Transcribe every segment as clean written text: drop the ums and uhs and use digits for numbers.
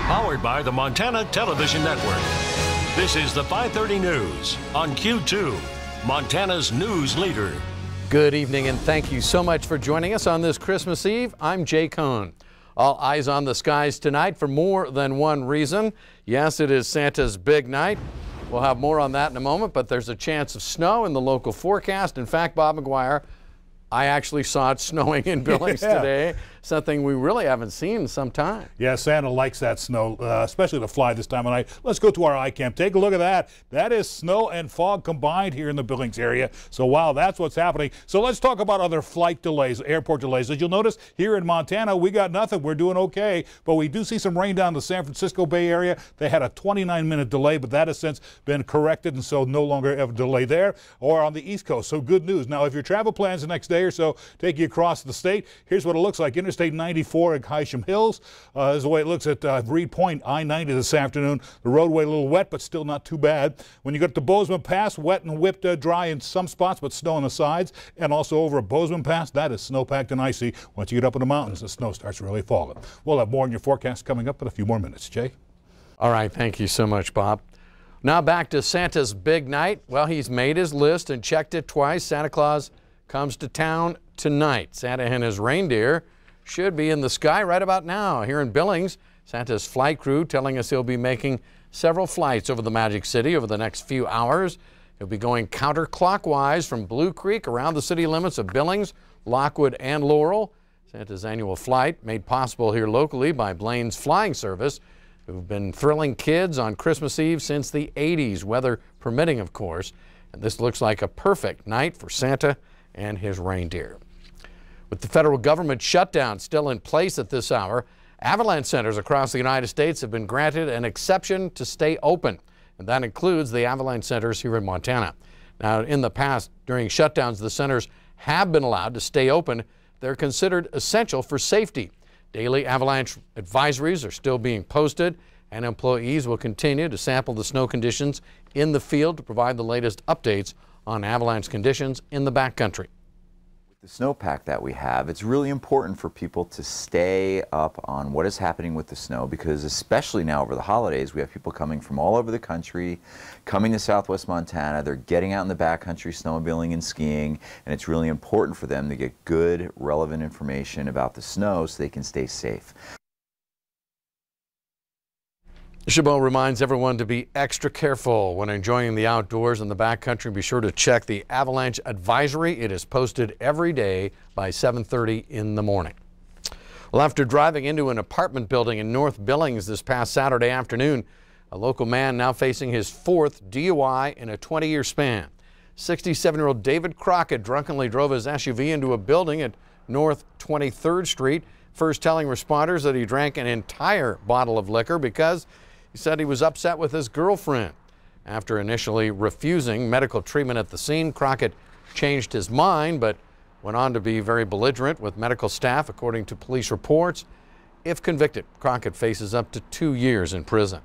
Powered by the Montana Television Network. This is the 5:30 News on Q2, Montana's news leader. Good evening and thank you so much for joining us on this Christmas Eve. I'm Jay Kohn. All eyes on the skies tonight for more than one reason. Yes, it is Santa's big night. We'll have more on that in a moment, but there's a chance of snow in the local forecast. In fact, Bob McGuire, I actually saw it snowing in Billings today, something we really haven't seen in some time. Yeah, Santa likes that snow, especially to fly this time of night. Let's go to our iCam. Take a look at that. That is snow and fog combined here in the Billings area. So, wow, that's what's happening. So let's talk about other flight delays, airport delays. As you'll notice, here in Montana, we got nothing. We're doing okay, but we do see some rain down the San Francisco Bay Area. They had a 29-minute delay, but that has since been corrected, and so no longer have a delay there or on the East Coast. So good news. Now, if your travel plans the next day or so take you across the state, here's what it looks like. Interstate 94 at Hysham Hills is the way it looks at Reed Point, I-90 this afternoon. The roadway a little wet, but still not too bad. When you get to Bozeman Pass, wet and whipped dry in some spots, but snow on the sides. And also over at Bozeman Pass, that is snow-packed and icy. Once you get up in the mountains, the snow starts really falling. We'll have more in your forecast coming up in a few more minutes. Jay? All right, thank you so much, Bob. Now back to Santa's big night. Well, he's made his list and checked it twice. Santa Claus comes to town tonight. Santa and his reindeer should be in the sky right about now. Here in Billings, Santa's flight crew telling us he'll be making several flights over the Magic City over the next few hours. He'll be going counterclockwise from Blue Creek around the city limits of Billings, Lockwood, and Laurel. Santa's annual flight made possible here locally by Blaine's Flying Service, who've been thrilling kids on Christmas Eve since the 80s, weather permitting, of course. And this looks like a perfect night for Santa and his reindeer. With the federal government shutdown still in place at this hour, Avalanche centers across the United States have been granted an exception to stay open, and that includes the Avalanche centers here in Montana. Now, in the past, during shutdowns, the centers have been allowed to stay open. They're considered essential for safety. Daily avalanche advisories are still being posted, and employees will continue to sample the snow conditions in the field to provide the latest updates on avalanche conditions in the backcountry. With the snowpack that we have, it's really important for people to stay up on what is happening with the snow, because especially now over the holidays, we have people coming from all over the country, coming to southwest Montana. They're getting out in the backcountry snowmobiling and skiing, and it's really important for them to get good, relevant information about the snow so they can stay safe. Chabot reminds everyone to be extra careful when enjoying the outdoors in the backcountry. Be sure to check the avalanche advisory. It is posted every day by 7:30 in the morning. Well, after driving into an apartment building in North Billings this past Saturday afternoon, a local man now facing his 4th DUI in a 20-year span. 67-year-old David Crockett drunkenly drove his SUV into a building at North 23rd Street, first telling responders that he drank an entire bottle of liquor because he said he was upset with his girlfriend. After initially refusing medical treatment at the scene, Crockett changed his mind but went on to be very belligerent with medical staff, according to police reports. If convicted, Crockett faces up to 2 years in prison.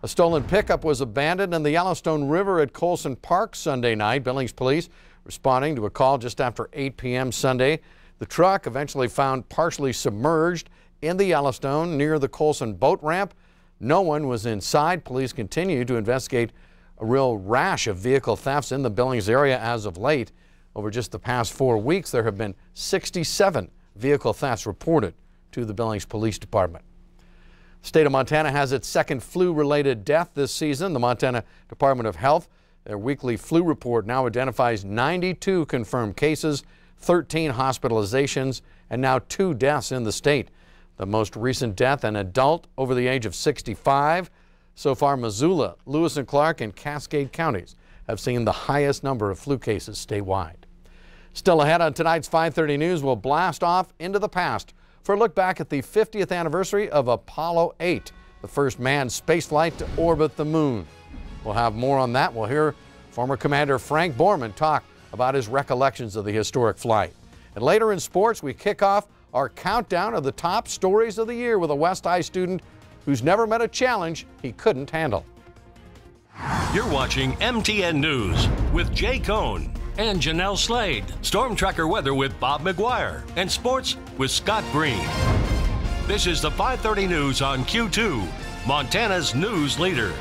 A stolen pickup was abandoned in the Yellowstone River at Colson Park Sunday night. Billings police responding to a call just after 8 p.m. Sunday. The truck eventually found partially submerged in the Yellowstone near the Colson boat ramp. No one was inside. Police continue to investigate a real rash of vehicle thefts in the Billings area as of late. Over just the past 4 weeks, there have been 67 vehicle thefts reported to the Billings Police Department. The state of Montana has its second flu-related death this season. The Montana Department of Health, their weekly flu report now identifies 92 confirmed cases, 13 hospitalizations, and now 2 deaths in the state. The most recent death, an adult over the age of 65. So far, Missoula, Lewis and Clark, and Cascade counties have seen the highest number of flu cases statewide. Still ahead on tonight's 5:30 News, we'll blast off into the past for a look back at the 50th anniversary of Apollo 8, the first manned spaceflight to orbit the moon. We'll have more on that. We'll hear former Commander Frank Borman talk about his recollections of the historic flight. And later in sports, we kick off our countdown of the top stories of the year with a West High student who's never met a challenge he couldn't handle. You're watching MTN News with Jay Kohn and Janelle Slade. Storm Tracker weather with Bob McGuire and sports with Scott Green. This is the 530 News on Q2, Montana's news leader.